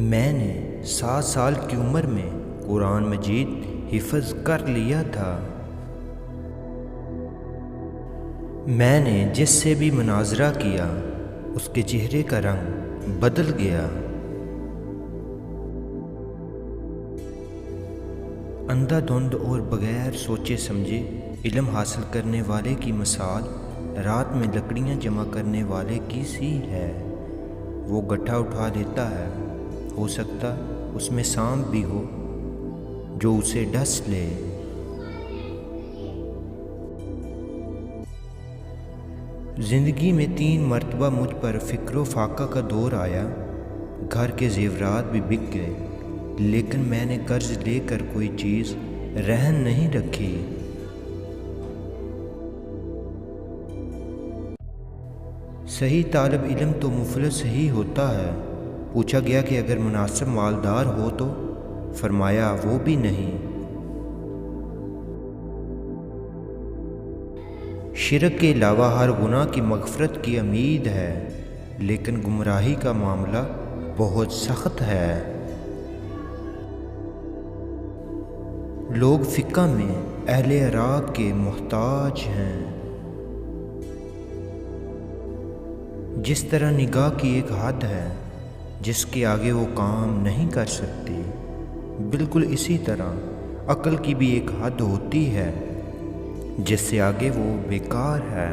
میں نے 7 سال کی عمر میں قرآن مجید حفظ کر لیا تھا۔ میں نے جس سے بھی مناظرہ کیا اس کے چہرے کا رنگ بدل گیا۔ اندھا دھند اور بغیر سوچے سمجھے علم حاصل کرنے والے کی مثال رات میں لکڑیاں جمع کرنے والے کی سی ہے۔ وہ گٹھا اٹھا لیتا ہے، ہو سکتا اس میں سانپ بھی ہو جو اسے ڈس لے۔ زندگی میں 3 مرتبہ مجھ پر فکر و فاقہ کا دور آیا۔ گھر کے زیورات بھی بک گئے، لیکن میں نے قرض لے کر کوئی چیز رہن نہیں رکھی۔ صحیح طالب علم تو مفلس ہی ہوتا ہے۔ پوچھا گیا کہ اگر مناسب مالدار ہو تو؟ فرمایا وہ بھی نہیں۔ شرک کے علاوہ ہر گناہ کی مغفرت کی امید ہے، لیکن گمراہی کا معاملہ بہت سخت ہے۔ لوگ فقہ میں اہل عراق کے محتاج ہیں۔ جس طرح نگاہ کی ایک حد ہے جس کے آگے وہ کام نہیں کر سکتی، بالکل اسی طرح عقل کی بھی ایک حد ہوتی ہے جس سے آگے وہ بیکار ہے۔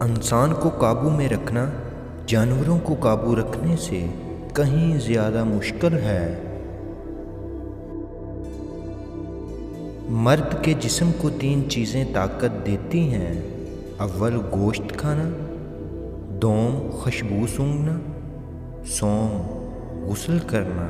انسان کو قابو میں رکھنا جانوروں کو قابو رکھنے سے کہیں زیادہ مشکل ہے۔ مرد کے جسم کو 3 چیزیں طاقت دیتی ہیں: اول گوشت کھانا، دوم خوشبو سونگھنا، سوم غسل کرنا۔